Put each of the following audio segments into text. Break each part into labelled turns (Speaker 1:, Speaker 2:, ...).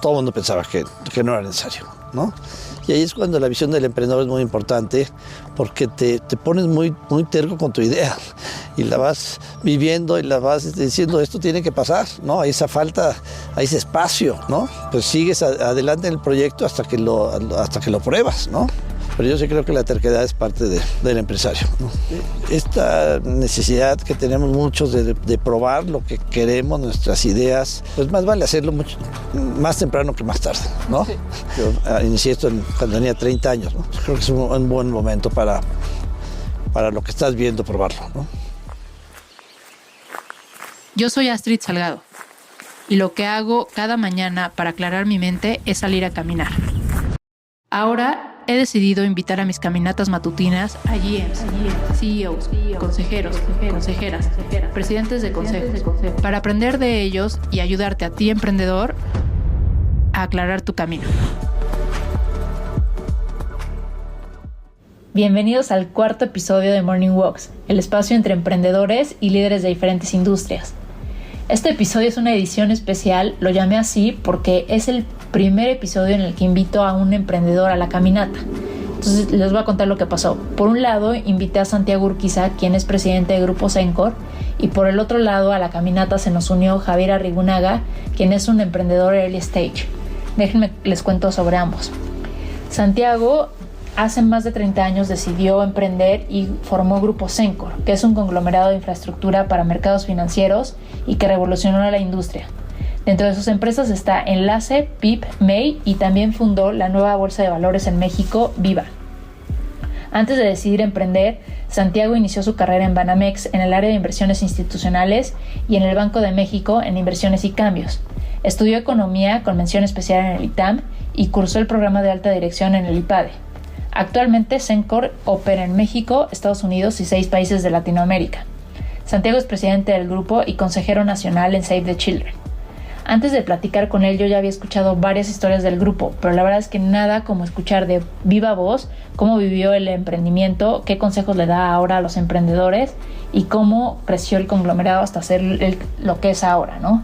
Speaker 1: todo el mundo pensaba que no era necesario, ¿no? Y ahí es cuando la visión del emprendedor es muy importante, porque te pones muy terco con tu idea y la vas viviendo y la vas diciendo, esto tiene que pasar, ¿no? Hay esa falta, hay ese espacio, ¿no? Pues sigues adelante en el proyecto hasta que lo pruebas, ¿no? Pero yo sí creo que la terquedad es parte del empresario, ¿no? Esta necesidad que tenemos muchos de probar lo que queremos, nuestras ideas, pues más vale hacerlo mucho más temprano que más tarde, ¿no? Sí. Yo inicié esto cuando tenía 30 años, ¿no? Creo que es un buen momento para lo que estás viendo, probarlo, ¿no?
Speaker 2: Yo soy Astrid Salgado y lo que hago cada mañana para aclarar mi mente es salir a caminar. Ahora he decidido invitar a mis caminatas matutinas a GMs, CEOs, consejeros, consejeras, presidentes de consejos, para aprender de ellos y ayudarte a ti, emprendedor, a aclarar tu camino. Bienvenidos al cuarto episodio de Morning Walks, el espacio entre emprendedores y líderes de diferentes industrias. Este episodio es una edición especial, lo llamé así porque es el primer episodio en el que invito a un emprendedor a la caminata. Entonces les voy a contar lo que pasó. Por un lado, invité a Santiago Urquiza, quien es presidente de Grupo Cencor, y por el otro lado, a la caminata se nos unió Javier Arrigunaga, quien es un emprendedor early stage. Déjenme les cuento sobre ambos. Santiago hace más de 30 años decidió emprender y formó Grupo Cencor, que es un conglomerado de infraestructura para mercados financieros y que revolucionó la industria. Dentro de sus empresas está Enlace, PIP, May, y también fundó la nueva bolsa de valores en México, Viva. Antes de decidir emprender, Santiago inició su carrera en Banamex en el área de inversiones institucionales y en el Banco de México en inversiones y cambios. Estudió economía con mención especial en el ITAM y cursó el programa de alta dirección en el IPADE. Actualmente, Cencor opera en México, Estados Unidos y 6 países de Latinoamérica. Santiago es presidente del grupo y consejero nacional en Save the Children. Antes de platicar con él, yo ya había escuchado varias historias del grupo, pero la verdad es que nada como escuchar de viva voz cómo vivió el emprendimiento, qué consejos le da ahora a los emprendedores y cómo creció el conglomerado hasta ser lo que es ahora, ¿no?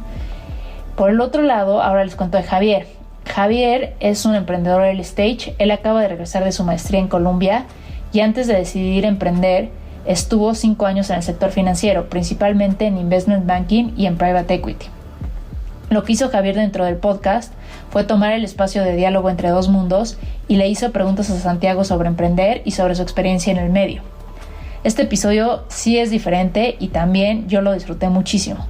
Speaker 2: Por el otro lado, ahora les cuento de Javier. Javier es un emprendedor early stage. Él acaba de regresar de su maestría en Colombia y antes de decidir emprender estuvo 5 años en el sector financiero, principalmente en investment banking y en private equity. Lo que hizo Javier dentro del podcast fue tomar el espacio de diálogo entre dos mundos y le hizo preguntas a Santiago sobre emprender y sobre su experiencia en el medio. Este episodio sí es diferente y también yo lo disfruté muchísimo.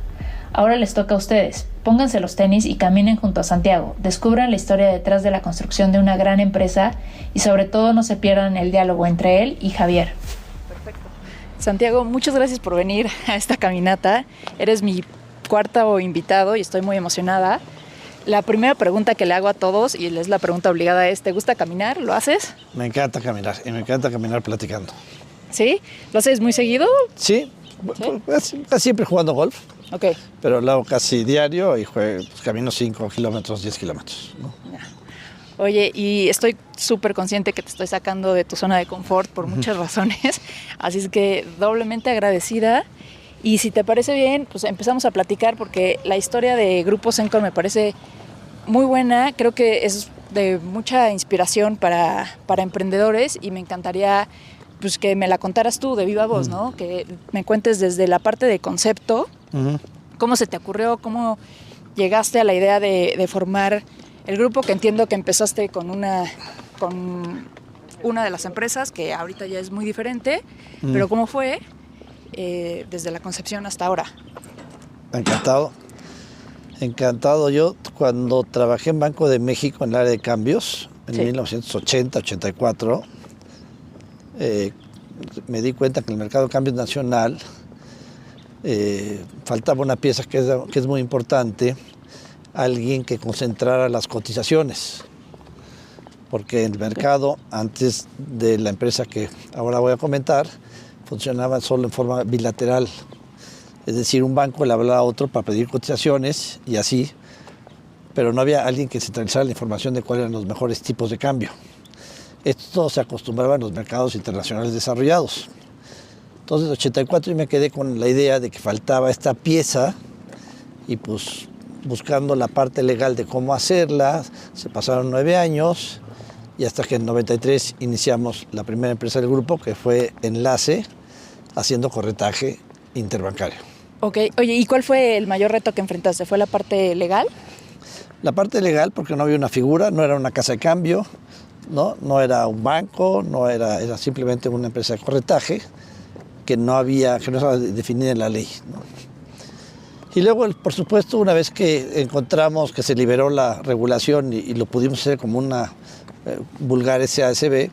Speaker 2: Ahora les toca a ustedes. Pónganse los tenis y caminen junto a Santiago. Descubran la historia detrás de la construcción de una gran empresa y sobre todo no se pierdan el diálogo entre él y Javier. Perfecto. Santiago, muchas gracias por venir a esta caminata. Eres mi cuarto invitado y estoy muy emocionada. La primera pregunta que le hago a todos, y es la pregunta obligada, es: ¿te gusta caminar? ¿Lo haces?
Speaker 1: Me encanta caminar y me encanta caminar platicando.
Speaker 2: ¿Sí? ¿Lo haces muy seguido?
Speaker 1: Sí, casi siempre jugando golf.
Speaker 2: Okay.
Speaker 1: Pero lo hago casi diario y camino 5 kilómetros, 10 kilómetros, ¿no?
Speaker 2: Oye, y estoy súper consciente que te estoy sacando de tu zona de confort por muchas razones, así es que doblemente agradecida. Y si te parece bien, pues empezamos a platicar porque la historia de Grupo Cencor me parece muy buena. Creo que es de mucha inspiración para emprendedores y me encantaría pues que me la contaras tú de viva voz, ¿no? Que me cuentes desde la parte de concepto, cómo se te ocurrió, cómo llegaste a la idea de formar el grupo, que entiendo que empezaste con una de las empresas, que ahorita ya es muy diferente, pero ¿cómo fue desde la concepción hasta ahora?
Speaker 1: Encantado. Yo cuando trabajé en Banco de México en el área de cambios, en 1980-84, me di cuenta que en el mercado de cambios nacional faltaba una pieza que es muy importante, alguien que concentrara las cotizaciones, porque el mercado antes de la empresa que ahora voy a comentar funcionaba solo en forma bilateral, es decir, un banco le hablaba a otro para pedir cotizaciones y así, pero no había alguien que centralizara la información de cuáles eran los mejores tipos de cambio. Esto se acostumbraba en los mercados internacionales desarrollados. Entonces, en 84 yo me quedé con la idea de que faltaba esta pieza y pues buscando la parte legal de cómo hacerla. Se pasaron 9 años y hasta que en 93 iniciamos la primera empresa del grupo, que fue Enlace, haciendo corretaje interbancario.
Speaker 3: Ok, oye, ¿y cuál fue el mayor reto que enfrentaste? ¿Fue la parte legal?
Speaker 1: La parte legal, porque no había una figura, no era una casa de cambio, no era un banco, era simplemente una empresa de corretaje que no estaba definida en la ley, ¿no? Y luego, por supuesto, una vez que encontramos que se liberó la regulación y lo pudimos hacer como una vulgar SASB,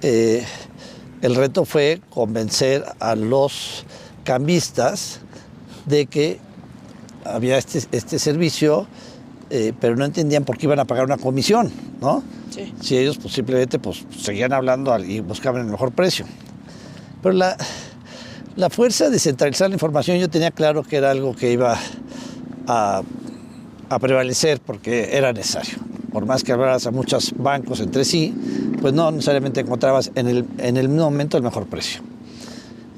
Speaker 1: el reto fue convencer a los cambistas de que había este servicio, pero no entendían por qué iban a pagar una comisión, ¿no?
Speaker 3: Sí.
Speaker 1: Si ellos pues, simplemente seguían hablando y buscaban el mejor precio. Pero la fuerza de centralizar la información, yo tenía claro que era algo que iba a prevalecer porque era necesario. Por más que hablaras a muchos bancos entre sí, pues no necesariamente encontrabas en el mismo momento el mejor precio.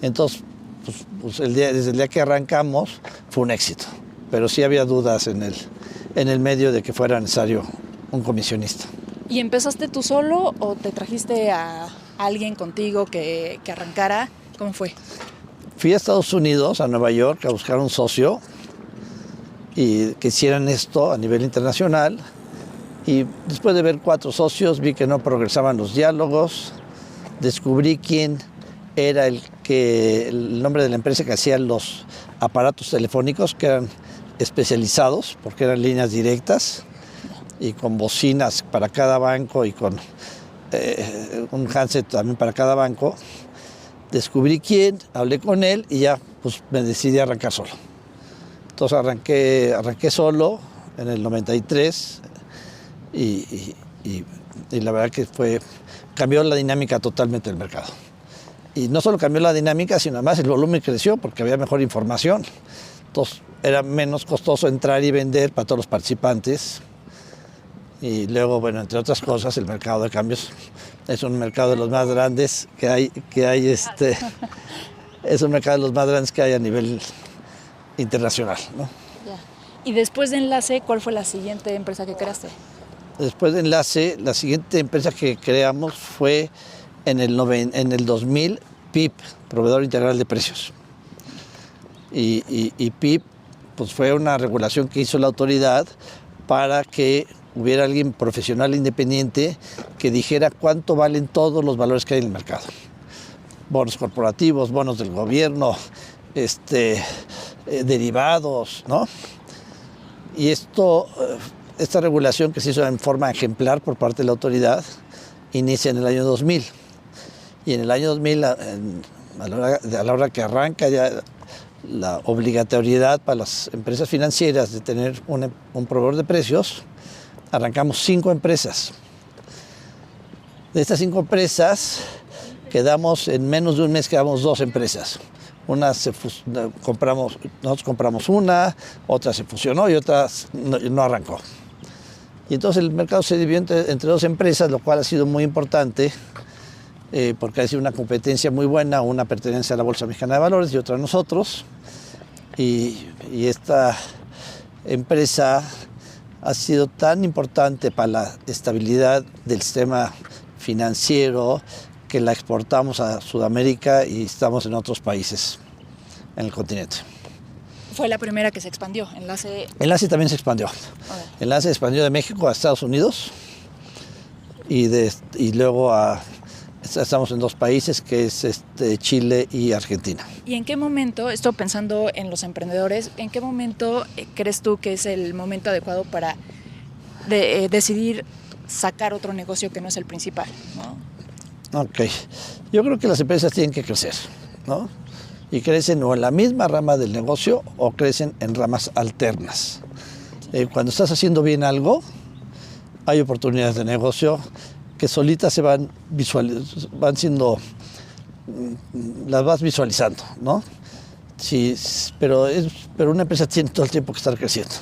Speaker 1: Entonces, desde el día que arrancamos fue un éxito, pero sí había dudas en el medio de que fuera necesario un comisionista.
Speaker 3: ¿Y empezaste tú solo o te trajiste a alguien contigo que arrancara? ¿Cómo fue?
Speaker 1: Fui a Estados Unidos, a Nueva York, a buscar un socio y que hicieran esto a nivel internacional. Y después de ver 4 socios, vi que no progresaban los diálogos. Descubrí quién era el nombre de la empresa que hacía los aparatos telefónicos, que eran especializados, porque eran líneas directas y con bocinas para cada banco y con un handset también para cada banco. Descubrí quién, hablé con él y ya pues, me decidí a arrancar solo. Entonces arranqué solo en el 93 y la verdad que cambió la dinámica totalmente del mercado. Y no solo cambió la dinámica, sino además el volumen creció porque había mejor información. Entonces era menos costoso entrar y vender para todos los participantes. Y luego, bueno, entre otras cosas, el mercado de cambios es un mercado de los más grandes que hay es un mercado de los más grandes que hay a nivel internacional, ¿no?
Speaker 3: Ya. Y después de Enlace, ¿cuál fue la siguiente empresa que creaste?
Speaker 1: Después de Enlace, la siguiente empresa que creamos fue en el 2000, PIP, Proveedor Integral de Precios. Y PIP pues fue una regulación que hizo la autoridad para que hubiera alguien profesional independiente que dijera cuánto valen todos los valores que hay en el mercado. Bonos corporativos, bonos del gobierno, derivados, ¿no? Y esta regulación que se hizo en forma ejemplar por parte de la autoridad inicia en el año 2000. Y en el año 2000, a la hora que arranca ya la obligatoriedad para las empresas financieras de tener un proveedor de precios, arrancamos 5 empresas. De estas 5 empresas, en menos de un mes quedamos 2 empresas. Nosotros compramos una, otra se fusionó y otra no arrancó. Y entonces el mercado se dividió entre 2 empresas, lo cual ha sido muy importante porque ha sido una competencia muy buena, una pertenece a la Bolsa Mexicana de Valores y otra a nosotros. Y esta empresa ha sido tan importante para la estabilidad del sistema financiero que la exportamos a Sudamérica y estamos en otros países en el continente.
Speaker 3: Fue la primera que se expandió, Enlace.
Speaker 1: Enlace también se expandió. Enlace se expandió de México a Estados Unidos y luego estamos en 2 países, que es Chile y Argentina.
Speaker 3: ¿Y en qué momento, esto pensando en los emprendedores, en qué momento crees tú que es el momento adecuado para decidir sacar otro negocio que no es el principal, ¿no?
Speaker 1: Ok. Yo creo que las empresas tienen que crecer, ¿no? Y crecen o en la misma rama del negocio o crecen en ramas alternas. Cuando estás haciendo bien algo, hay oportunidades de negocio que solitas se las vas visualizando, ¿no? Sí, pero una empresa tiene todo el tiempo que estar creciendo,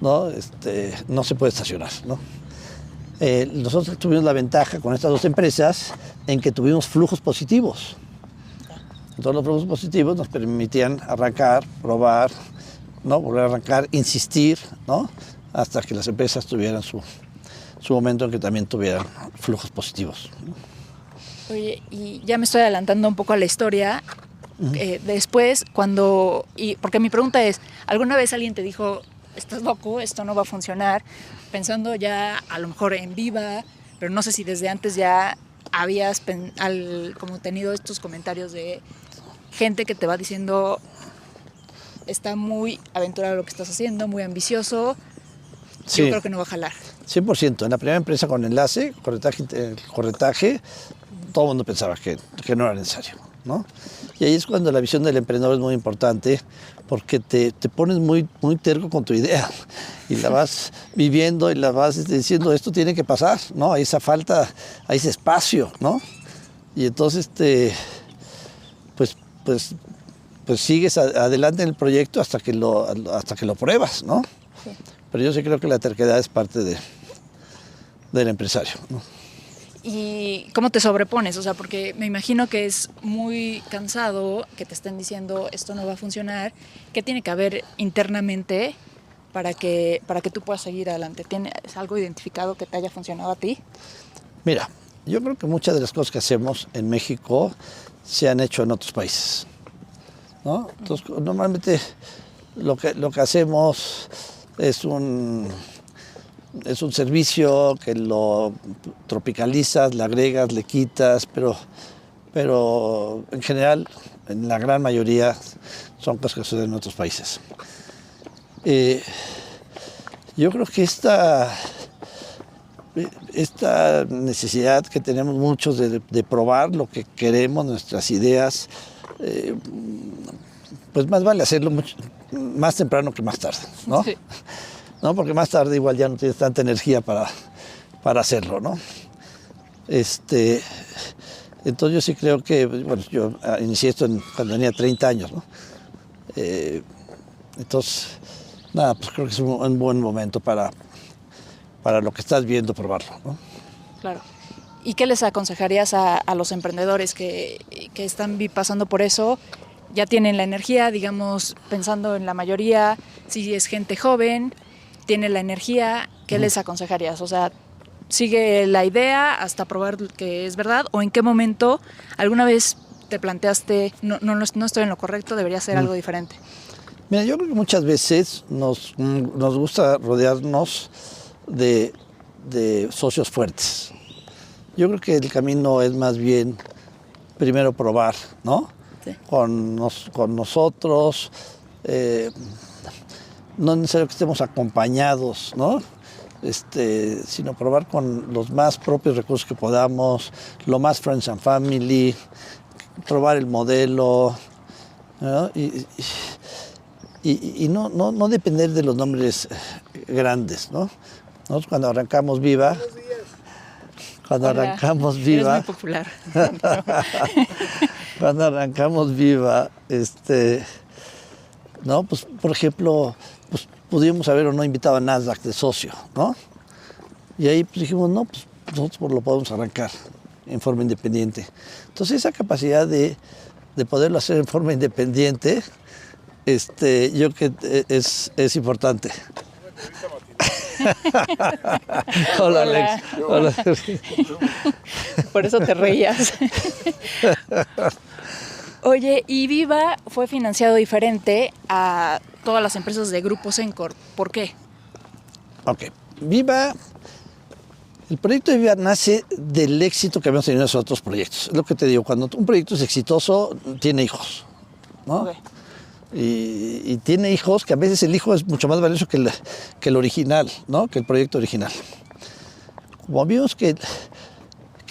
Speaker 1: ¿no? No se puede estacionar, ¿no? Nosotros tuvimos la ventaja con estas 2 empresas en que tuvimos flujos positivos. Entonces los flujos positivos nos permitían arrancar, probar ¿no? Volver a arrancar, insistir, ¿no? Hasta que las empresas tuvieran su momento en que también tuvieran flujos positivos, ¿no?
Speaker 3: Oye, y ya me estoy adelantando un poco a la historia. Después, porque mi pregunta es, ¿alguna vez alguien te dijo, estás loco, esto no va a funcionar? Pensando ya a lo mejor en Viva, pero no sé si desde antes ya habías como tenido estos comentarios de gente que te va diciendo, está muy aventurado lo que estás haciendo, muy ambicioso,
Speaker 1: Sí.
Speaker 3: yo creo que no va a jalar.
Speaker 1: 100%. En la primera empresa con enlace, corretaje, todo el mundo pensaba que no era necesario, ¿no? Y ahí es cuando la visión del emprendedor es muy importante, porque te pones muy terco con tu idea y la vas viviendo y la vas diciendo, esto tiene que pasar, ¿no? Hay esa falta, hay ese espacio, ¿no? Y entonces pues sigues adelante en el proyecto hasta que lo pruebas, ¿no?
Speaker 3: Sí.
Speaker 1: Pero yo sí creo que la terquedad es parte del empresario, ¿no?
Speaker 3: ¿Y cómo te sobrepones? O sea, porque me imagino que es muy cansado que te estén diciendo esto no va a funcionar. ¿Qué tiene que haber internamente para que tú puedas seguir adelante? ¿Tienes algo identificado que te haya funcionado a ti?
Speaker 1: Mira, yo creo que muchas de las cosas que hacemos en México se han hecho en otros países, ¿no? Entonces, normalmente lo que hacemos es un servicio que lo tropicalizas, le agregas, le quitas, pero en general, en la gran mayoría, son cosas que suceden en otros países. Yo creo que esta necesidad que tenemos muchos de probar lo que queremos, nuestras ideas, pues más vale hacerlo más temprano que más tarde, ¿no?
Speaker 3: Sí.
Speaker 1: ¿No? Porque más tarde igual ya no tienes tanta energía para hacerlo, ¿no? Entonces yo sí creo que, bueno, yo inicié esto cuando tenía 30 años, ¿no? Entonces, nada, pues creo que es un buen momento para lo que estás viendo, probarlo, ¿no?
Speaker 3: Claro. ¿Y qué les aconsejarías a los emprendedores que están pasando por eso? Ya tienen la energía, digamos, pensando en la mayoría, si es gente joven, tiene la energía, ¿qué les aconsejarías? O sea, ¿sigue la idea hasta probar que es verdad? ¿O en qué momento alguna vez te planteaste, no estoy en lo correcto, debería ser algo diferente?
Speaker 1: Mira, yo creo que muchas veces nos gusta rodearnos de socios fuertes. Yo creo que el camino es más bien primero probar, ¿no?
Speaker 3: Sí.
Speaker 1: Con nosotros, no es necesario que estemos acompañados, ¿no? Sino probar con los más propios recursos que podamos, lo más friends and family, probar el modelo, ¿no? Y no depender de los nombres grandes, ¿no? Nosotros cuando arrancamos Viva,
Speaker 3: Eres muy popular.
Speaker 1: Cuando arrancamos Viva, ¿no? Pues, por ejemplo, pues pudimos haber o no invitado a Nasdaq de socio, ¿no? Y ahí pues dijimos, no, pues nosotros lo podemos arrancar en forma independiente. Entonces esa capacidad de poderlo hacer en forma independiente, yo creo que es importante. Hola, Alex. Hola.
Speaker 3: Por eso te reías. Oye, y Viva fue financiado diferente a todas las empresas de Grupo Sencor. ¿Por qué?
Speaker 1: Ok. Viva, el proyecto de Viva nace del éxito que habíamos tenido en esos otros proyectos. Es lo que te digo, cuando un proyecto es exitoso, tiene hijos, ¿no? Okay. Y tiene hijos que a veces el hijo es mucho más valioso que el original, ¿no? Que el proyecto original. Como vimos que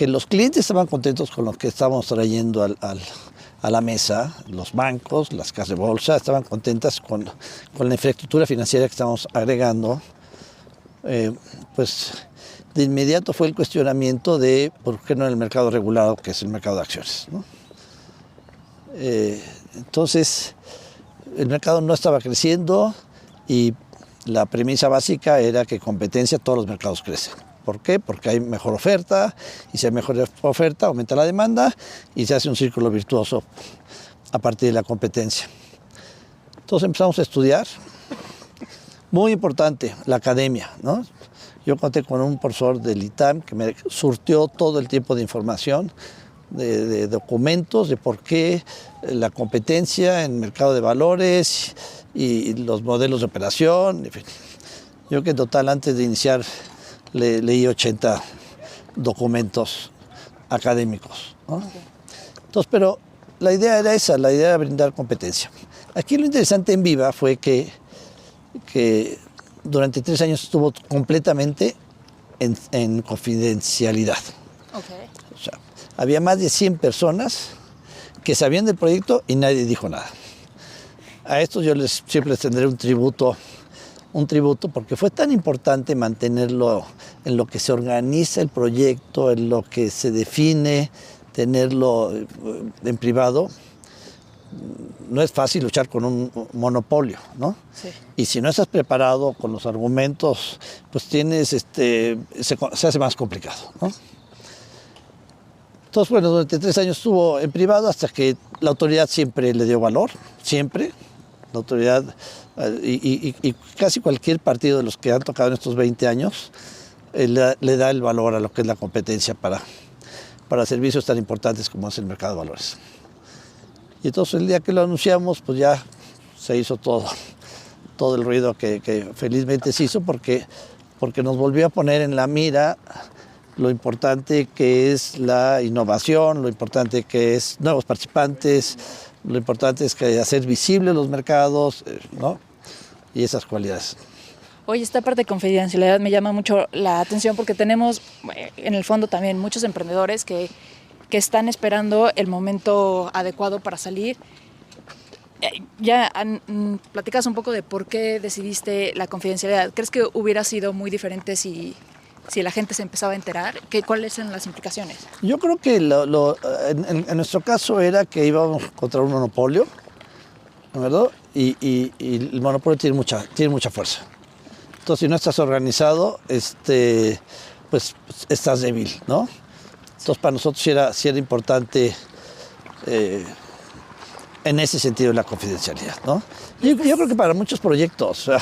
Speaker 1: los clientes estaban contentos con lo que estábamos trayendo a la mesa, los bancos, las casas de bolsa estaban contentas con la infraestructura financiera que estábamos agregando, pues de inmediato fue el cuestionamiento de por qué no en el mercado regulado, que es el mercado de acciones, ¿no? Entonces, el mercado no estaba creciendo y la premisa básica era que competencia, todos los mercados crecen. ¿Por qué? Porque hay mejor oferta, y si hay mejor oferta aumenta la demanda y se hace un círculo virtuoso a partir de la competencia. Entonces empezamos a estudiar Muy importante, la academia, ¿no? Yo conté con un profesor del ITAM que me surtió todo el tiempo de información, de documentos, de por qué la competencia en mercado de valores y los modelos de operación, en fin. Yo que en total antes de iniciar leí 80 documentos académicos, ¿no? Okay. Entonces, pero la idea era esa, la idea era brindar competencia. Aquí lo interesante en Viva fue que durante 3 años estuvo completamente en confidencialidad. Okay. O sea, había más de 100 personas que sabían del proyecto y nadie dijo nada. A estos yo siempre les tendré un tributo porque fue tan importante mantenerlo en lo que se organiza el proyecto, en lo que se define, tenerlo en privado. No es fácil luchar con un monopolio, ¿no? Sí. Y si no estás preparado con los argumentos, pues se hace más complicado, ¿no? Entonces, bueno, durante 3 años estuvo en privado hasta que la autoridad siempre le dio valor, siempre. La autoridad y casi cualquier partido de los que han tocado en estos 20 años le da el valor a lo que es la competencia para servicios tan importantes como es el mercado de valores. Y entonces el día que lo anunciamos, pues ya se hizo todo el ruido que felizmente se hizo porque nos volvió a poner en la mira lo importante que es la innovación, lo importante que es nuevos participantes, lo importante es que hacer visibles los mercados, ¿no? Y esas cualidades.
Speaker 3: Oye, esta parte de confidencialidad me llama mucho la atención porque tenemos en el fondo también muchos emprendedores que están esperando el momento adecuado para salir. Ya platicas un poco de por qué decidiste la confidencialidad. ¿Crees que hubiera sido muy diferente si la gente se empezaba a enterar? ¿Cuáles son las implicaciones?
Speaker 1: Yo creo que en nuestro caso era que íbamos contra un monopolio, ¿verdad? Y el monopolio tiene mucha fuerza. Entonces, si no estás organizado, pues estás débil, ¿no? Entonces, para nosotros sí era importante en ese sentido la confidencialidad, ¿no? Yo creo que para muchos proyectos, yo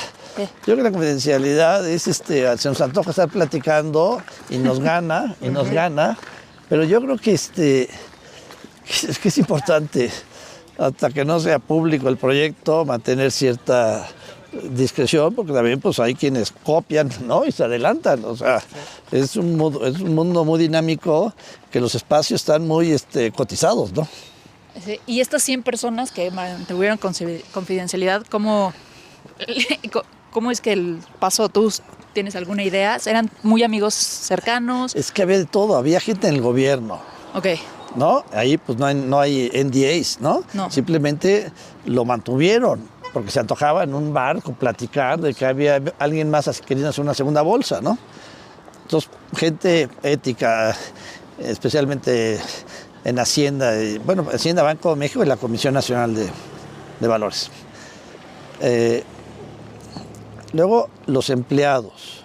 Speaker 1: creo que la confidencialidad es, se nos antoja estar platicando y nos gana, pero yo creo que es importante, hasta que no sea público el proyecto, mantener cierta discreción, porque también pues hay quienes copian, ¿no? Y se adelantan, o sea, es un mundo muy dinámico, que los espacios están muy cotizados, ¿no?
Speaker 3: Sí, y estas 100 personas que mantuvieron confidencialidad, ¿cómo es que el pasó? ¿Tú tienes alguna idea? ¿Eran muy amigos cercanos?
Speaker 1: Es que había de todo, había gente en el gobierno.
Speaker 3: Ok.
Speaker 1: ¿No? Ahí pues no hay NDAs, ¿no? No. Simplemente lo mantuvieron, porque se antojaba en un bar platicar de que había alguien más queriendo hacer una segunda bolsa, ¿no? Entonces, gente ética, especialmente en Hacienda, Hacienda, Banco de México y la Comisión Nacional de Valores. Luego, los empleados.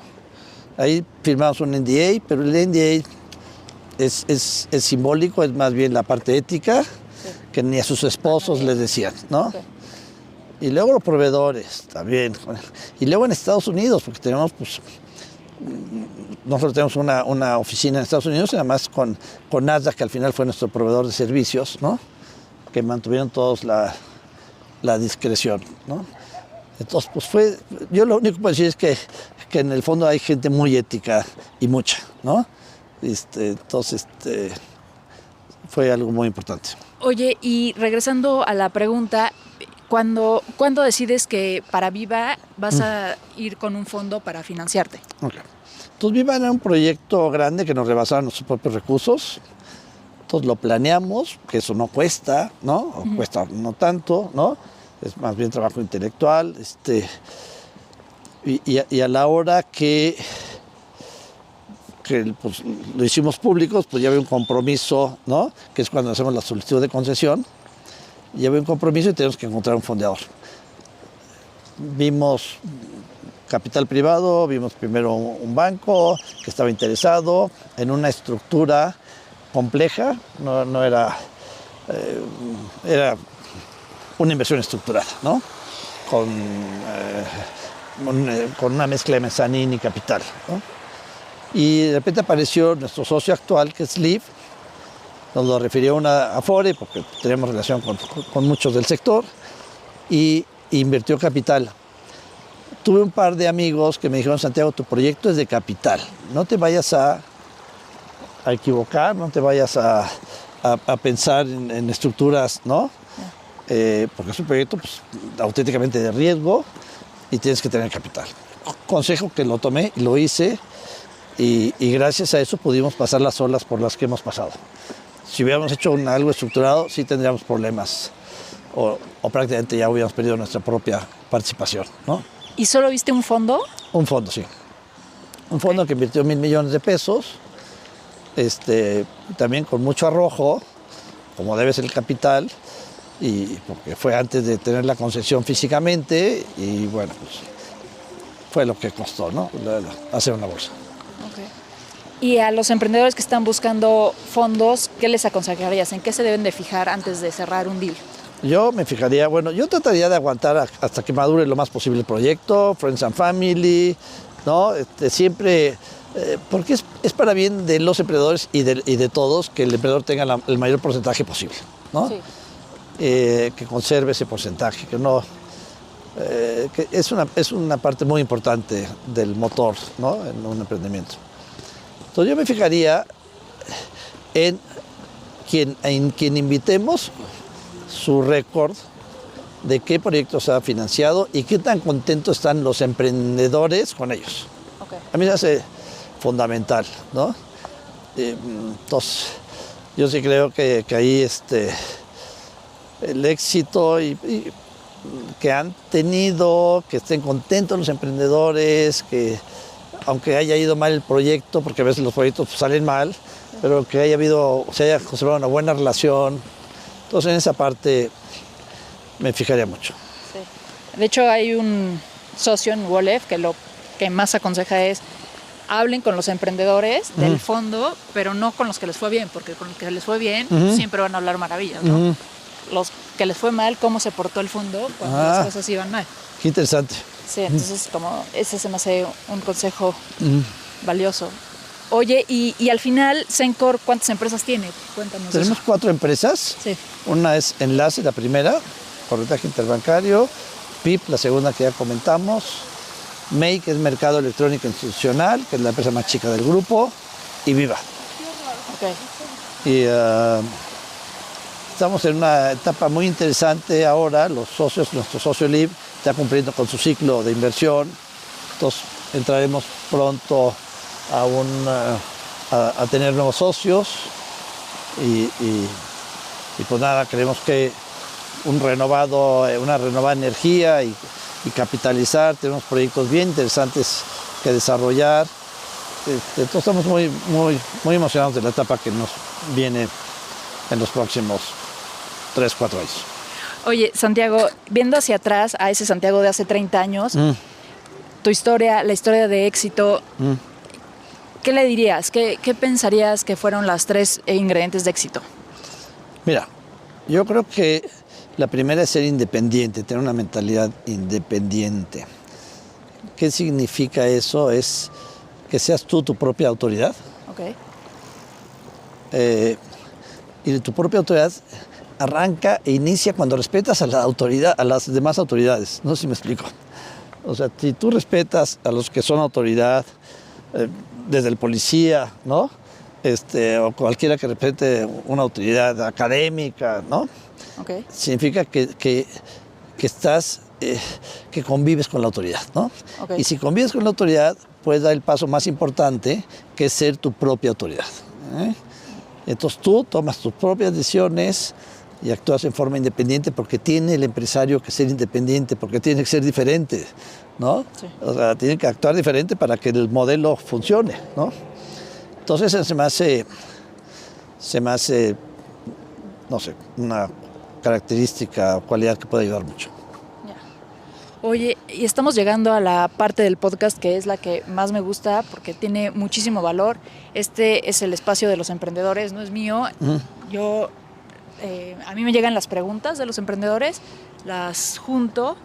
Speaker 1: Ahí firmamos un NDA, pero el NDA es simbólico, es más bien la parte ética, que ni a sus esposos les decían, ¿no? Okay. Y luego los proveedores también. Y luego en Estados Unidos, porque tenemos, pues, nosotros tenemos una oficina en Estados Unidos, y además con Nasdaq, que al final fue nuestro proveedor de servicios, ¿no? Que mantuvieron todos la discreción, ¿no? Entonces, pues yo lo único que puedo decir es que en el fondo hay gente muy ética y mucha, ¿no? Entonces, fue algo muy importante.
Speaker 3: Oye, y regresando a la pregunta, ¿cuándo decides que para Viva vas a ir con un fondo para financiarte?
Speaker 1: Okay. Entonces, Viva era un proyecto grande que nos rebasaba nuestros propios recursos. Entonces, lo planeamos, que eso no cuesta, ¿no? O cuesta no tanto, ¿no? Es más bien trabajo intelectual. Y a la hora que pues, lo hicimos públicos, pues ya había un compromiso, ¿no? Que es cuando hacemos la solicitud de concesión. Ya había un compromiso y tenemos que encontrar un fondeador. Vimos capital privado, vimos primero un banco que estaba interesado en una estructura compleja, no era, era una inversión estructurada, ¿no? Con con una mezcla de mezzanine y capital, ¿no? Y de repente apareció nuestro socio actual, que es Liv, nos lo refirió a Afore, porque tenemos relación con muchos del sector, y invirtió capital. Tuve un par de amigos que me dijeron, Santiago, tu proyecto es de capital, no te vayas a equivocar, no te vayas a pensar en estructuras, ¿no? Porque es un proyecto pues, auténticamente de riesgo y tienes que tener capital. Consejo que lo tomé y lo hice, y gracias a eso pudimos pasar las olas por las que hemos pasado. Si hubiéramos hecho algo estructurado, sí tendríamos problemas o prácticamente ya hubiéramos perdido nuestra propia participación, ¿no?
Speaker 3: ¿Y solo viste un fondo?
Speaker 1: Un fondo, sí. Un fondo que invirtió 1,000 millones de pesos, también con mucho arrojo, como debe ser el capital, y porque fue antes de tener la concesión físicamente, y bueno, pues fue lo que costó, ¿no? Hacer una bolsa.
Speaker 3: Y a los emprendedores que están buscando fondos, ¿qué les aconsejarías? ¿En qué se deben de fijar antes de cerrar un deal?
Speaker 1: Yo me fijaría, bueno, yo trataría de aguantar hasta que madure lo más posible el proyecto, Friends and Family, ¿no? Siempre, porque es para bien de los emprendedores y de todos que el emprendedor tenga el mayor porcentaje posible, ¿no? Sí. Que conserve ese porcentaje, que no... que es una parte muy importante del motor, ¿no? En un emprendimiento. Entonces yo me fijaría en quien invitemos, su récord de qué proyectos ha financiado y qué tan contentos están los emprendedores con ellos. Okay. A mí me hace fundamental, ¿no? Entonces, yo sí creo que ahí el éxito y que han tenido, que estén contentos los emprendedores, que aunque haya ido mal el proyecto, porque a veces los proyectos salen mal, pero que se haya conservado una buena relación. Entonces en esa parte me fijaría mucho.
Speaker 3: Sí. De hecho hay un socio en Wolef que lo que más aconseja es hablen con los emprendedores del fondo, pero no con los que les fue bien, porque con los que les fue bien siempre van a hablar maravillas, ¿no? Los que les fue mal, cómo se portó el fondo cuando las cosas iban mal.
Speaker 1: Qué interesante.
Speaker 3: Sí, entonces como ese se me hace un consejo valioso. Oye, y al final, Cencor, ¿cuántas empresas tiene? Cuéntanos.
Speaker 1: Tenemos 4 empresas. Sí. Una es Enlace, la primera, corretaje interbancario, PIP, la segunda que ya comentamos, MEI, que es Mercado Electrónico Institucional, que es la empresa más chica del grupo, y Viva. Okay. Y estamos en una etapa muy interesante ahora. Nuestro socio Liv está cumpliendo con su ciclo de inversión. Entonces entraremos pronto a tener nuevos socios y pues nada, creemos que una renovada energía y capitalizar. Tenemos proyectos bien interesantes que desarrollar. Entonces estamos muy, muy, muy emocionados de la etapa que nos viene en los próximos 3-4 años.
Speaker 3: Oye, Santiago, viendo hacia atrás a ese Santiago de hace 30 años, tu historia, la historia de éxito, ¿qué le dirías? ¿Qué pensarías que fueron las 3 ingredientes de éxito?
Speaker 1: Mira, yo creo que la primera es ser independiente, tener una mentalidad independiente. ¿Qué significa eso? Es que seas tú tu propia autoridad.
Speaker 3: Okay.
Speaker 1: Y tu propia autoridad arranca e inicia cuando respetas a la autoridad, a las demás autoridades. No sé si me explico. O sea, si tú respetas a los que son autoridad, desde el policía, ¿no? O cualquiera que represente una autoridad académica, ¿no? Okay. Significa que estás, que convives con la autoridad, ¿no? Okay. Y si convives con la autoridad, puedes dar el paso más importante, que es ser tu propia autoridad. Entonces tú tomas tus propias decisiones y actúas en forma independiente, porque tiene el empresario que ser independiente, porque tiene que ser diferente, ¿no? Sí. O sea, tiene que actuar diferente para que el modelo funcione, ¿no? Entonces se me hace, no sé, una característica o cualidad que puede ayudar mucho.
Speaker 3: Oye, y estamos llegando a la parte del podcast que es la que más me gusta porque tiene muchísimo valor. Este es el espacio de los emprendedores, no es mío. A mí me llegan las preguntas de los emprendedores, las junto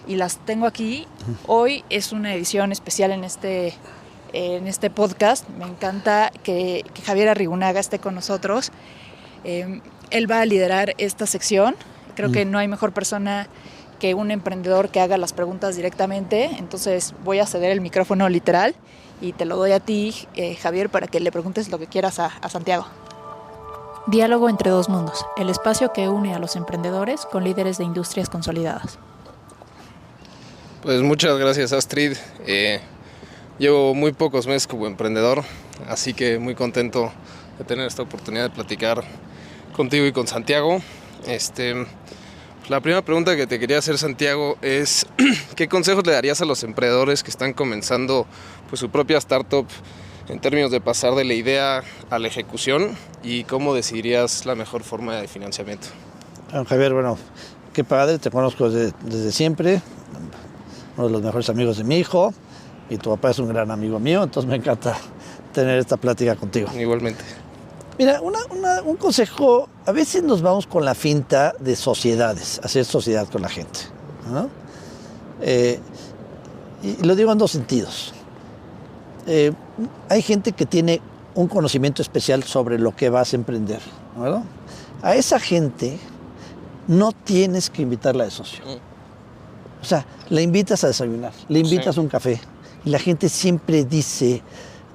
Speaker 3: y las tengo aquí. Hoy es una edición especial en este podcast. Me encanta que Javier Arrigunaga esté con nosotros. Él va a liderar esta sección. Creo que no hay mejor persona que un emprendedor que haga las preguntas directamente. Entonces voy a ceder el micrófono literal y te lo doy a ti, Javier, para que le preguntes lo que quieras a Santiago. Diálogo entre dos mundos, el espacio que une a los emprendedores con líderes de industrias consolidadas.
Speaker 4: Pues muchas gracias, Astrid. Llevo muy pocos meses como emprendedor, así que muy contento de tener esta oportunidad de platicar contigo y con Santiago. La primera pregunta que te quería hacer, Santiago, es ¿qué consejos le darías a los emprendedores que están comenzando pues, su propia startup en términos de pasar de la idea a la ejecución y cómo decidirías la mejor forma de financiamiento?
Speaker 1: Javier, bueno, qué padre, te conozco desde siempre, uno de los mejores amigos de mi hijo, y tu papá es un gran amigo mío, entonces me encanta tener esta plática contigo.
Speaker 4: Igualmente.
Speaker 1: Mira, un consejo, a veces nos vamos con la finta de sociedades, hacer sociedad con la gente, ¿no? Y lo digo en dos sentidos. Hay gente que tiene un conocimiento especial sobre lo que vas a emprender, ¿no? A esa gente no tienes que invitarla de socio. O sea, la invitas a desayunar, le invitas a un café y la gente siempre dice,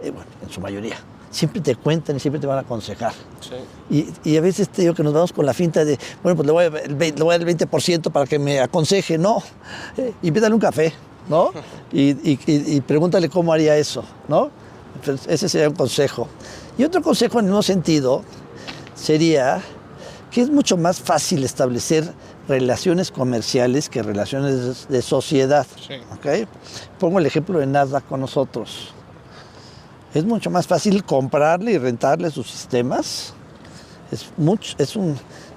Speaker 1: bueno, en su mayoría, siempre te cuentan y siempre te van a aconsejar. Sí. Y a veces te digo que nos vamos con la finta de, bueno, pues le voy a dar el 20% para que me aconseje. No, invítale un café, ¿no? Y pregúntale cómo haría eso, ¿no? Entonces, ese sería un consejo. Y otro consejo en el mismo sentido sería que es mucho más fácil establecer relaciones comerciales que relaciones de sociedad. Sí. ¿Okay? Pongo el ejemplo de Nasdaq con nosotros. Es mucho más fácil comprarle y rentarle sus sistemas. Es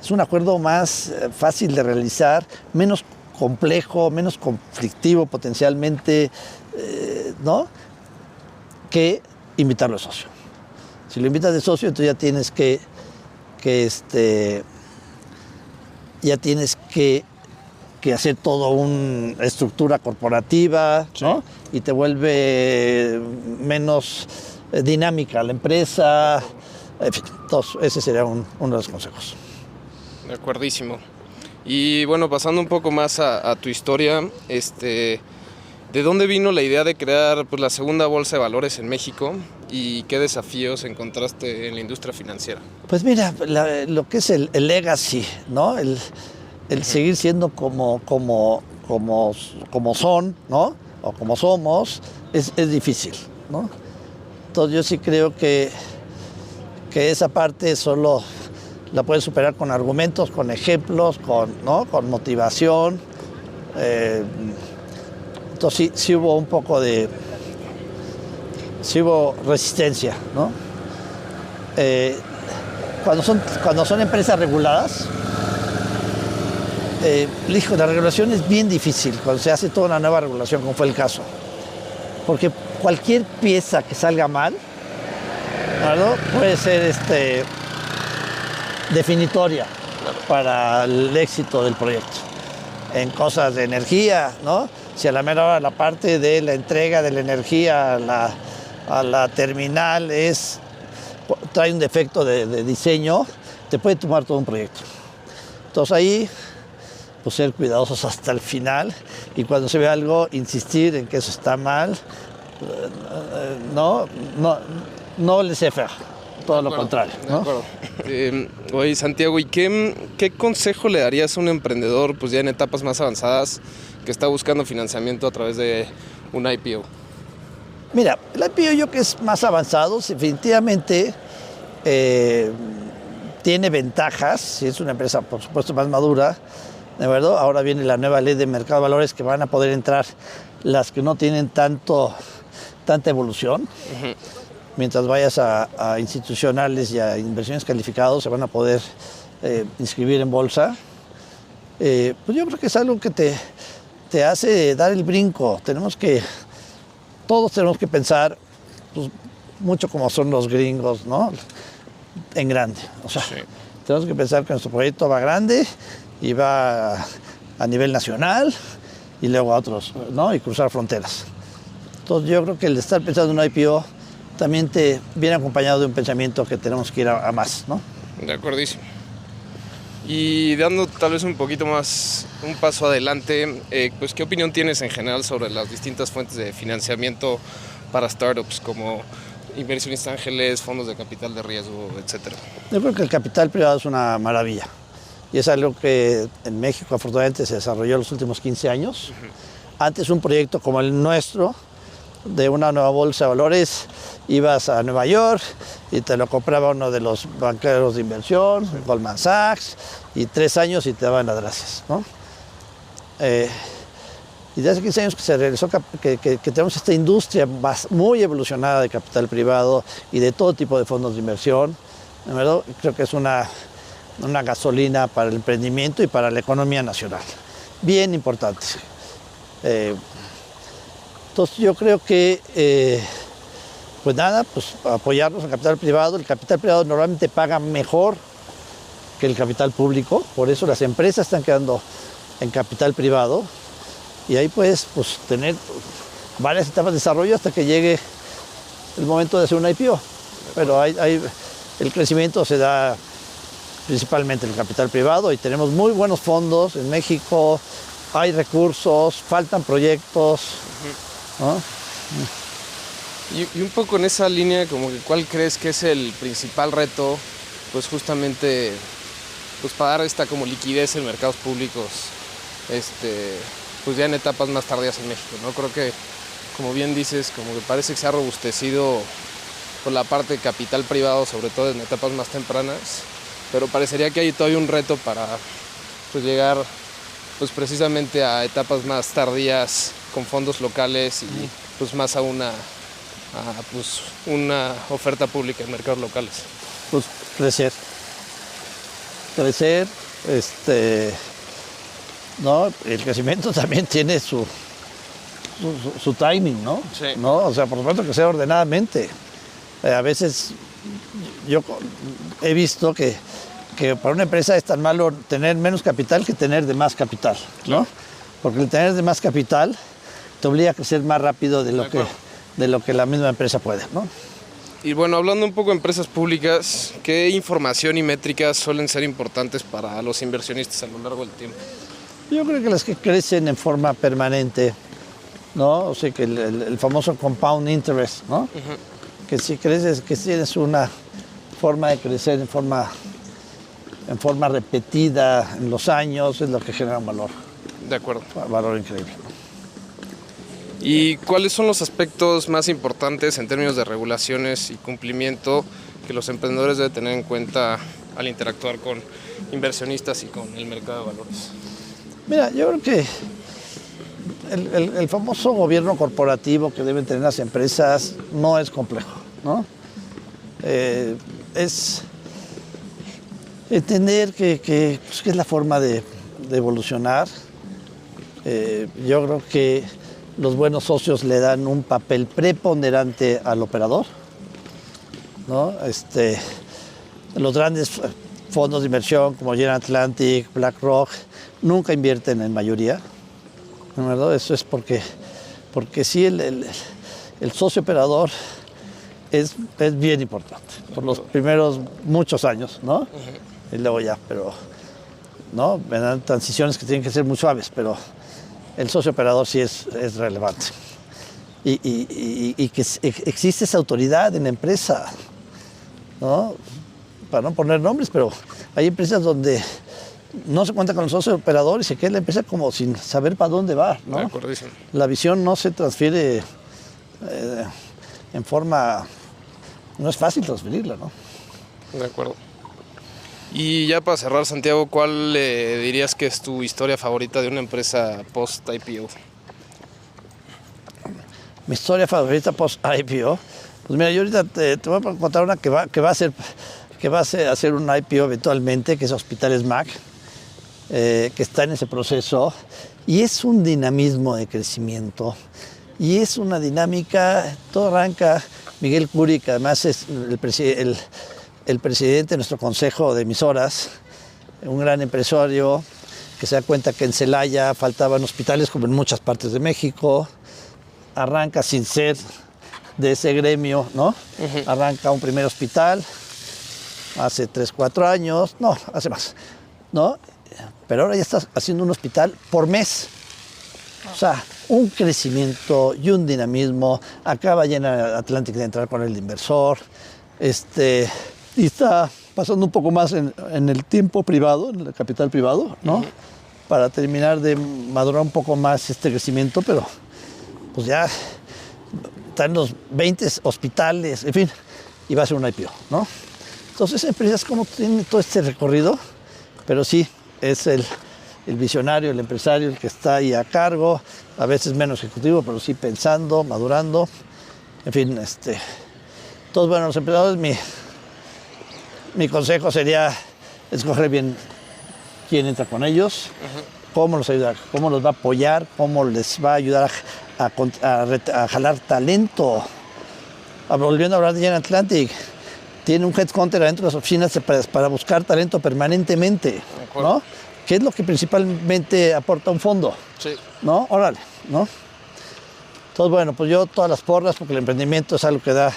Speaker 1: un acuerdo más fácil de realizar, menos complejo, menos conflictivo potencialmente, ¿no? Que invitarlo de socio. Si lo invitas de socio, entonces ya tienes que hacer toda una estructura corporativa, ¿no? Y te vuelve menos dinámica la empresa. En fin, entonces, ese sería uno de los consejos.
Speaker 4: De acuerdísimo. Y bueno, pasando un poco más a tu historia, ¿de dónde vino la idea de crear pues, la segunda bolsa de valores en México y qué desafíos encontraste en la industria financiera?
Speaker 1: Pues mira, lo que es el legacy, ¿no? El seguir siendo como son, ¿no? O como somos, es difícil, ¿no? Entonces yo sí creo que esa parte solo la puedes superar con argumentos, con ejemplos, ¿no? Con motivación. Entonces sí hubo un poco sí hubo resistencia, ¿no? Cuando son empresas reguladas, la regulación es bien difícil cuando se hace toda una nueva regulación, como fue el caso. Porque cualquier pieza que salga mal, ¿no? Puede ser definitoria para el éxito del proyecto. En cosas de energía, ¿no? Si a la mera hora la parte de la entrega de la energía a la terminal trae un defecto de diseño, te puede tomar todo un proyecto. Entonces ahí, pues ser cuidadosos hasta el final y cuando se ve algo, insistir en que eso está mal, no les sea feo, todo lo contrario, ¿no?
Speaker 4: De acuerdo. Oye, Santiago, ¿y qué consejo le darías a un emprendedor pues ya en etapas más avanzadas que está buscando financiamiento a través de un IPO?
Speaker 1: Mira, el IPO yo creo que es más avanzado, definitivamente tiene ventajas, si es una empresa por supuesto más madura, ¿de acuerdo? Ahora viene la nueva ley de mercado de valores que van a poder entrar las que no tienen tanta evolución. Uh-huh. Mientras vayas a institucionales y a inversiones calificados se van a poder inscribir en bolsa. Pues yo creo que es algo que te hace dar el brinco. Todos tenemos que pensar pues, mucho como son los gringos, ¿no? En grande. O sea, sí. Tenemos que pensar que nuestro proyecto va grande y va a nivel nacional y luego a otros, ¿no? Y cruzar fronteras. Entonces yo creo que el estar pensando en un IPO también te viene acompañado de un pensamiento que tenemos que ir a más, ¿no?
Speaker 4: De acuerdísimo. Y dando tal vez un poquito más, un paso adelante, pues ¿qué opinión tienes en general sobre las distintas fuentes de financiamiento para startups como inversionistas ángeles, fondos de capital de riesgo, etcétera?
Speaker 1: Yo creo que el capital privado es una maravilla y es algo que en México afortunadamente se desarrolló en los últimos 15 años. Antes un proyecto como el nuestro, de una nueva bolsa de valores, ibas a Nueva York y te lo compraba uno de los banqueros de inversión, Goldman Sachs, y 3 años y te daban las gracias, ¿no? Y desde hace 15 años que se realizó, que tenemos esta industria muy evolucionada de capital privado y de todo tipo de fondos de inversión, de verdad creo que es una gasolina para el emprendimiento y para la economía nacional. Bien importante. Entonces yo creo que, pues nada, pues apoyarnos al capital privado. El capital privado normalmente paga mejor que el capital público, por eso las empresas están quedando en capital privado y ahí puedes pues, tener varias etapas de desarrollo hasta que llegue el momento de hacer una IPO. Pero el crecimiento se da principalmente en el capital privado y tenemos muy buenos fondos en México, hay recursos, faltan proyectos, ¿no?
Speaker 4: Y un poco en esa línea, como que ¿cuál crees que es el principal reto, pues justamente, pues para dar esta como liquidez en mercados públicos, pues ya en etapas más tardías en México, ¿no? Creo que, como bien dices, como que parece que se ha robustecido por la parte de capital privado, sobre todo en etapas más tempranas, pero parecería que hay todavía un reto para pues llegar pues precisamente a etapas más tardías con fondos locales y pues más a una oferta pública en mercados locales.
Speaker 1: Pues crecer, ¿no? El crecimiento también tiene su timing, ¿no?
Speaker 4: Sí.
Speaker 1: ¿No? O sea, por supuesto que sea ordenadamente. A veces yo he visto que para una empresa es tan malo tener menos capital que tener de más capital, ¿no? Porque el tener de más capital te obliga a crecer más rápido de lo que la misma empresa puede, ¿no?
Speaker 4: Y bueno, hablando un poco de empresas públicas, ¿qué información y métricas suelen ser importantes para los inversionistas a lo largo del tiempo?
Speaker 1: Yo creo que las que crecen en forma permanente, ¿no? O sea, que el famoso compound interest, ¿no? Uh-huh. Que si creces, que tienes una forma de crecer en forma repetida en los años, es lo que genera un valor.
Speaker 4: De acuerdo.
Speaker 1: Un valor increíble.
Speaker 4: ¿Y cuáles son los aspectos más importantes en términos de regulaciones y cumplimiento que los emprendedores deben tener en cuenta al interactuar con inversionistas y con el mercado de valores?
Speaker 1: Mira, yo creo que el famoso gobierno corporativo que deben tener las empresas no es complejo, ¿no? Es entender que es la forma de evolucionar. Yo creo que los buenos socios le dan un papel preponderante al operador, ¿no? Los grandes fondos de inversión como General Atlantic, BlackRock, nunca invierten en mayoría, ¿verdad? Eso es porque sí el socio operador es bien importante por los primeros muchos años, ¿no? Uh-huh. Y luego ya, pero ¿no? Vendrán transiciones que tienen que ser muy suaves, pero el socio operador sí es relevante. Y que existe esa autoridad en la empresa, ¿no? Para no poner nombres, pero hay empresas donde no se cuenta con el socio operador y se queda la empresa como sin saber para dónde va, ¿no?
Speaker 4: De acuerdísimo.
Speaker 1: La visión no se transfiere en forma... No es fácil transferirla, ¿no?
Speaker 4: De acuerdo. Y ya para cerrar, Santiago, ¿cuál dirías que es tu historia favorita de una empresa post-IPO?
Speaker 1: Mi historia favorita post-IPO, pues mira, yo ahorita te voy a contar una que va a hacer un IPO eventualmente, que es Hospitales MAC, que está en ese proceso, y es un dinamismo de crecimiento, y es una dinámica, todo arranca, Miguel Curi, que además es el presidente de nuestro consejo de emisoras, un gran empresario, que se da cuenta que en Celaya faltaban hospitales como en muchas partes de México, arranca sin ser de ese gremio, ¿no? Arranca un primer hospital hace 3, 4 años, no, hace más, ¿no? Pero ahora ya estás haciendo un hospital por mes. O sea, un crecimiento y un dinamismo. Acaba llena Atlantic de entrar con el inversor. Y está pasando un poco más en el tiempo privado, en el capital privado, ¿no? Para terminar de madurar un poco más este crecimiento, pero pues ya están los 20 hospitales, en fin, y va a ser un IPO, ¿no? Entonces, empresas como tienen todo este recorrido, pero sí, es el visionario, el empresario, el que está ahí a cargo, a veces menos ejecutivo, pero sí pensando, madurando, en fin, entonces, bueno, los emprendedores, mi consejo sería escoger bien quién entra con ellos, cómo los ayuda, cómo los va a apoyar, cómo les va a ayudar a jalar talento. Volviendo a hablar de General Atlantic, tiene un headhunter adentro de las oficinas para buscar talento permanentemente, ¿no? Que es lo que principalmente aporta un fondo, ¿no? Órale, ¿no? Entonces, bueno, pues yo todas las porras, porque el emprendimiento es algo que da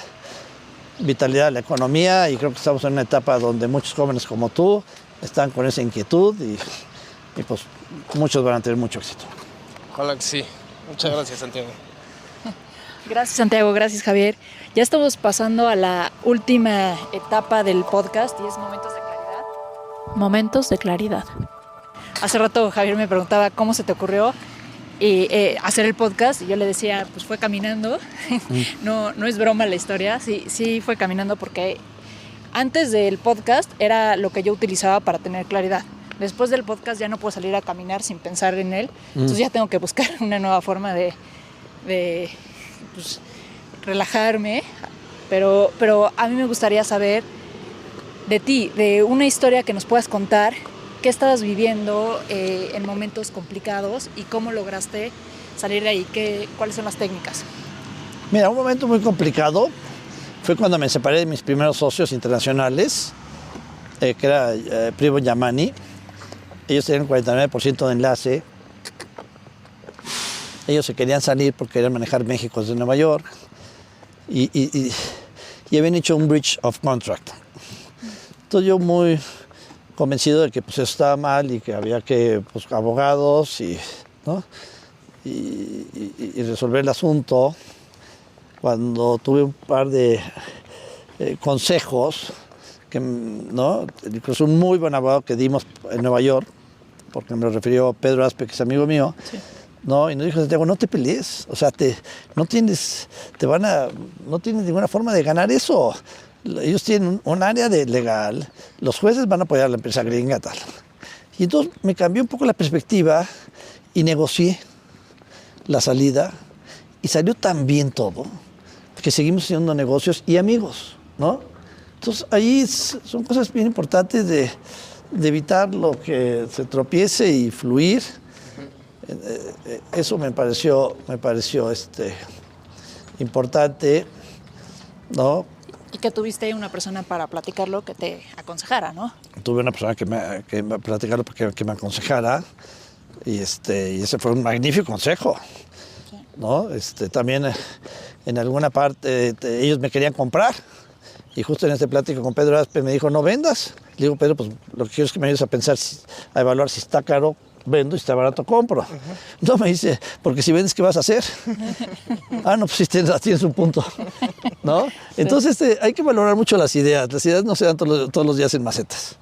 Speaker 1: vitalidad a la economía y creo que estamos en una etapa donde muchos jóvenes como tú están con esa inquietud y pues muchos van a tener mucho éxito.
Speaker 4: Ojalá que sí. Muchas gracias, Santiago.
Speaker 3: Gracias, Santiago. Gracias, Javier. Ya estamos pasando a la última etapa del podcast y es Momentos de Claridad. Momentos de Claridad. Hace rato Javier me preguntaba cómo se te ocurrió hacer el podcast y yo le decía, pues fue caminando. No es broma la historia, sí fue caminando porque antes del podcast era lo que yo utilizaba para tener claridad. Después del podcast ya no puedo salir a caminar sin pensar en él, entonces ya tengo que buscar una nueva forma de pues, relajarme, pero a mí me gustaría saber de ti, de una historia que nos puedas contar, qué estabas viviendo en momentos complicados y cómo lograste salir de ahí, cuáles son las técnicas.
Speaker 1: Mira, un momento muy complicado fue cuando me separé de mis primeros socios internacionales, que era Primo Yamani. Ellos tenían 49% de enlace. Ellos se querían salir porque querían manejar México desde Nueva York. Y habían hecho un breach of contract. Entonces yo muy convencido de que pues, eso estaba mal y que había que pues, abogados ¿no? y resolver el asunto. Cuando tuve un par de consejos, ¿no? Incluso un muy buen abogado que dimos en Nueva York, porque me lo refirió Pedro Aspe, que es amigo mío, ¿no? Y nos dijo, Santiago, no te pelees, o sea, no tienes ninguna forma de ganar eso. Ellos tienen un área legal, los jueces van a apoyar a la empresa gringa, tal. Y entonces me cambió un poco la perspectiva y negocié la salida y salió tan bien todo que seguimos haciendo negocios y amigos, ¿no? Entonces ahí son cosas bien importantes de evitar lo que se tropiece y fluir. Eso me pareció importante, ¿no?
Speaker 3: Y que tuviste una persona para platicarlo que te aconsejara, ¿no?
Speaker 1: Tuve una persona que me platicarlo que me aconsejara y ese fue un magnífico consejo, ¿no? También en alguna parte ellos me querían comprar y justo en este plático con Pedro Aspe me dijo, no vendas. Le digo, Pedro, pues lo que quiero es que me ayudes a pensar, a evaluar si está caro, vendo, y si está barato, compro. No, me dice, porque si vendes, ¿qué vas a hacer? No, pues sí, tienes un punto, ¿no? Sí. Entonces hay que valorar mucho las ideas no se dan todos los días en macetas,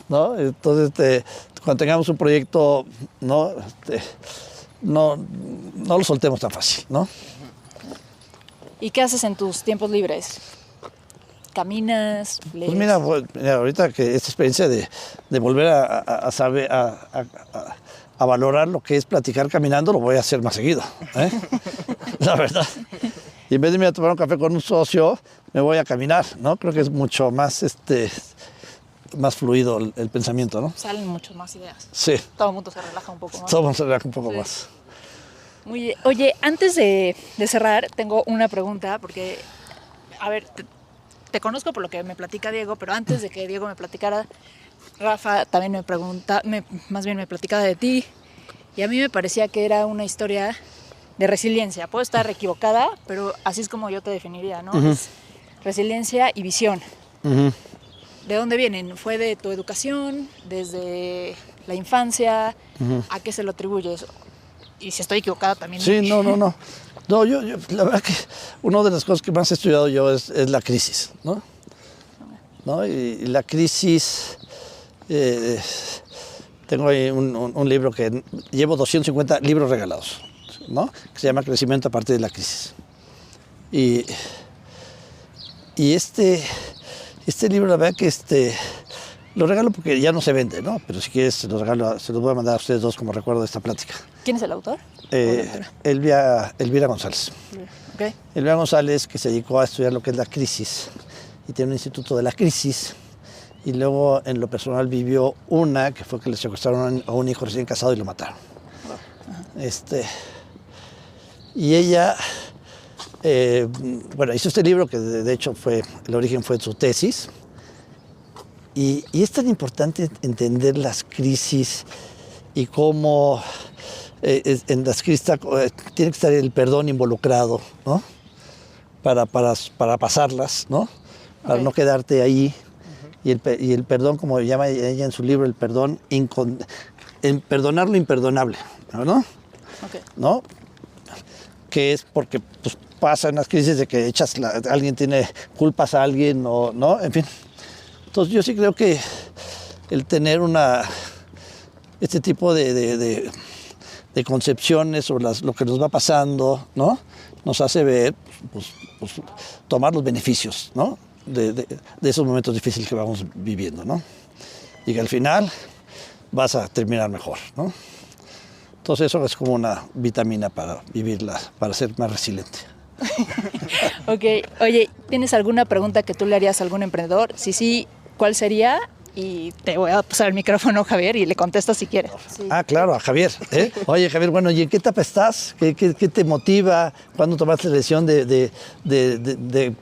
Speaker 1: ¿no? Entonces cuando tengamos un proyecto, no lo soltemos tan fácil, ¿no?
Speaker 3: ¿Y qué haces en tus tiempos libres? ¿Caminas? ¿Lees?
Speaker 1: Pues mira, ahorita que esta experiencia de volver a saber, a valorar lo que es platicar caminando, lo voy a hacer más seguido, ¿eh? La verdad. Y en vez de irme a tomar un café con un socio, me voy a caminar, ¿no? Creo que es mucho más, más fluido el pensamiento, ¿no?
Speaker 3: Salen mucho más ideas.
Speaker 1: Sí.
Speaker 3: Todo el mundo se relaja un poco más.
Speaker 1: Todo el mundo se relaja un poco más.
Speaker 3: Muy bien. Oye, antes de cerrar, tengo una pregunta, porque, a ver, te conozco por lo que me platica Diego, pero antes de que Diego me platicara, Rafa también me platicaba de ti, y a mí me parecía que era una historia de resiliencia. Puedo estar equivocada, pero así es como yo te definiría, ¿no? Uh-huh. Es resiliencia y visión. Uh-huh. ¿De dónde vienen? ¿Fue de tu educación, desde la infancia? Uh-huh. ¿A qué se lo atribuyes? Y si estoy equivocada también.
Speaker 1: Sí, no. No, yo la verdad que una de las cosas que más he estudiado yo es la crisis, ¿no? ¿No? Y la crisis, tengo ahí un libro que llevo 250 libros regalados, ¿no? Que se llama Crecimiento a partir de la crisis. Y este libro, la verdad que lo regalo porque ya no se vende, ¿no? Pero si quieres se los voy a mandar a ustedes dos como recuerdo de esta plática.
Speaker 3: ¿Quién es el autor?
Speaker 1: Elvira González.
Speaker 3: Okay.
Speaker 1: Elvira González, que se dedicó a estudiar lo que es la crisis y tiene un instituto de la crisis, y luego en lo personal vivió una que fue que le secuestraron a un hijo recién casado y lo mataron. Uh-huh. Y ella hizo este libro que de hecho el origen fue su tesis, y es tan importante entender las crisis y cómo en las crisis tiene que estar el perdón involucrado, ¿no? Para pasarlas, ¿no? Para no quedarte ahí. Uh-huh. Y el perdón, como llama ella en su libro, el perdón, en perdonar lo imperdonable, ¿no?
Speaker 3: Okay.
Speaker 1: ¿No? Que es porque pues, pasa en las crisis de que alguien tiene culpas a alguien, o ¿no? En fin. Entonces yo sí creo que el tener este tipo de concepciones sobre lo que nos va pasando, ¿no? Nos hace ver, pues, tomar los beneficios, ¿no? De esos momentos difíciles que vamos viviendo, ¿no? Y que al final vas a terminar mejor, ¿no? Entonces eso es como una vitamina para vivirla, para ser más resiliente.
Speaker 3: Ok, oye, ¿tienes alguna pregunta que tú le harías a algún emprendedor? Si sí, ¿cuál sería? Y te voy a pasar el micrófono, Javier, y le contestas si quieres.
Speaker 1: Sí. Ah, claro, a Javier. Oye, Javier, bueno, ¿y en qué etapa estás? ¿Qué te motiva? ¿Cuándo tomaste la decisión de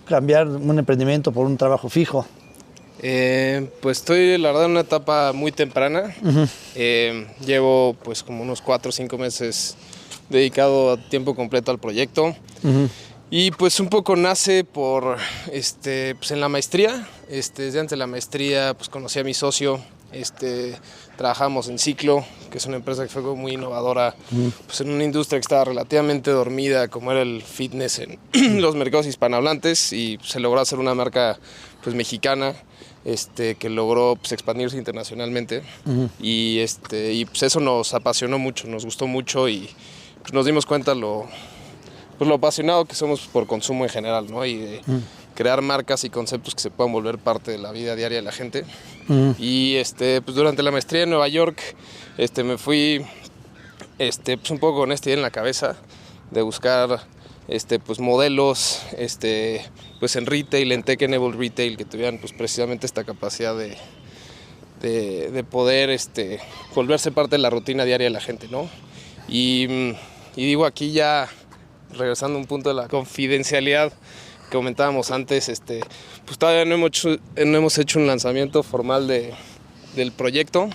Speaker 1: cambiar un emprendimiento por un trabajo fijo?
Speaker 4: Pues estoy, la verdad, en una etapa muy temprana. Uh-huh. Llevo pues como unos 4 o 5 meses dedicado a tiempo completo al proyecto. Uh-huh. Y pues un poco nace por, pues en la maestría, desde antes de la maestría pues conocí a mi socio, trabajamos en Ciclo, que es una empresa que fue muy innovadora, pues en una industria que estaba relativamente dormida como era el fitness en los mercados hispanohablantes, y se logró hacer una marca pues mexicana, que logró pues expandirse internacionalmente. Uh-huh. Y pues eso nos apasionó mucho, nos gustó mucho, y pues nos dimos cuenta lo apasionado que somos por consumo en general, ¿no? Y de crear marcas y conceptos que se puedan volver parte de la vida diaria de la gente. Y pues durante la maestría en Nueva York me fui pues un poco con esta idea en la cabeza de buscar pues modelos pues en retail, en tech-enabled retail, que tuvieran pues precisamente esta capacidad de poder volverse parte de la rutina diaria de la gente, ¿no? Y digo, aquí ya regresando a un punto de la confidencialidad que comentábamos antes, pues todavía no hemos hecho un lanzamiento formal del proyecto,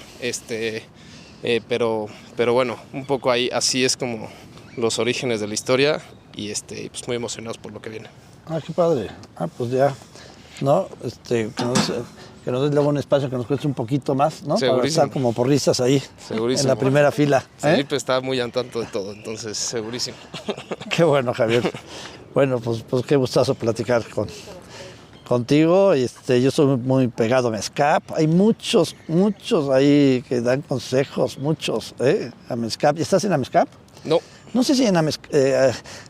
Speaker 4: pero bueno, un poco ahí, así es como los orígenes de la historia, y pues muy emocionados por lo que viene.
Speaker 1: Ah, qué padre. Pues ya, ¿no? Que nos des luego un espacio que nos cueste un poquito más, ¿no?
Speaker 4: Segurísimo.
Speaker 1: Para estar como porristas ahí.
Speaker 4: Segurísimo.
Speaker 1: En la primera fila.
Speaker 4: Felipe está muy al tanto de todo, entonces segurísimo.
Speaker 1: Qué bueno, Javier. Bueno, pues qué gustazo platicar contigo. Yo soy muy pegado a Mezcap. Hay muchos ahí que dan consejos, muchos, a Mezcap. ¿Estás en Amezcap?
Speaker 4: No.
Speaker 1: No sé si en la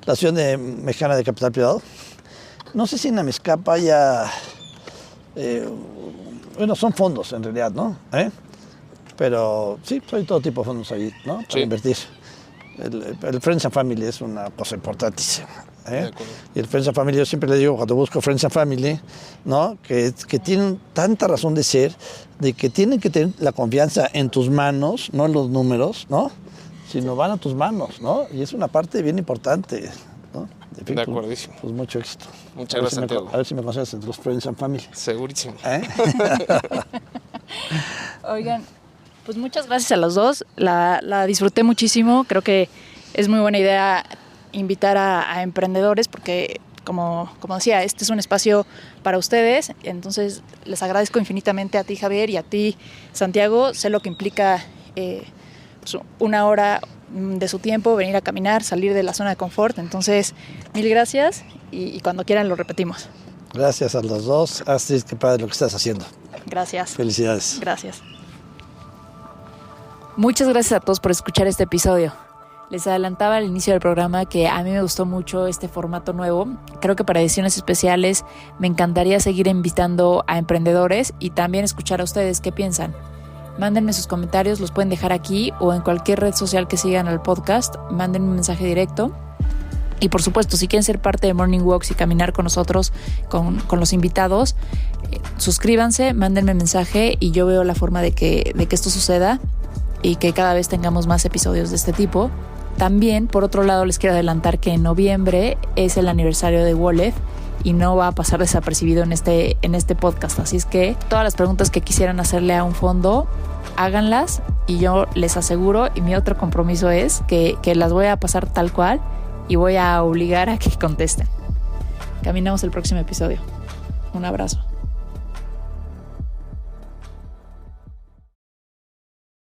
Speaker 1: Asociación Mexicana de Capital Privado, no sé si en Amezcap haya... bueno, son fondos en realidad, ¿no? Pero sí, hay todo tipo de fondos ahí, ¿no? Para invertir. El Friends and Family es una cosa importantísima. Y el Friends and Family, yo siempre le digo cuando busco Friends and Family, ¿no? Que tienen tanta razón de ser, de que tienen que tener la confianza en tus manos, no en los números, ¿no? Sino van a tus manos, ¿no? Y es una parte bien importante, ¿no? En fin,
Speaker 4: De acuerdísimo.
Speaker 1: Pues mucho éxito.
Speaker 4: Muchas gracias, Santiago.
Speaker 1: A ver si me conoces entre los Friends and Family.
Speaker 4: Segurísimo.
Speaker 3: Oigan, pues muchas gracias a los dos. La disfruté muchísimo. Creo que es muy buena idea invitar a emprendedores porque, como decía, este es un espacio para ustedes. Entonces, les agradezco infinitamente a ti, Javier, y a ti, Santiago. Sé lo que implica pues, una hora de su tiempo, venir a caminar, salir de la zona de confort. Entonces, mil gracias y cuando quieran lo repetimos.
Speaker 1: Gracias a los dos. Astrid, qué padre lo que estás haciendo.
Speaker 3: Gracias.
Speaker 1: Felicidades.
Speaker 3: Gracias. Muchas gracias a todos por escuchar este episodio. Les adelantaba al inicio del programa que a mí me gustó mucho este formato nuevo. Creo que para ediciones especiales me encantaría seguir invitando a emprendedores y también escuchar a ustedes qué piensan. Mándenme sus comentarios, los pueden dejar aquí o en cualquier red social que sigan al podcast. Mándenme un mensaje directo. Y por supuesto, si quieren ser parte de Morning Walks y caminar con nosotros, con los invitados, suscríbanse, mándenme mensaje y yo veo la forma de que esto suceda y que cada vez tengamos más episodios de este tipo. También, por otro lado, les quiero adelantar que en noviembre es el aniversario de Wolef y no va a pasar desapercibido en este podcast. Así es que todas las preguntas que quisieran hacerle a un fondo, háganlas y yo les aseguro, y mi otro compromiso es que las voy a pasar tal cual y voy a obligar a que contesten. Caminamos el próximo episodio. Un abrazo.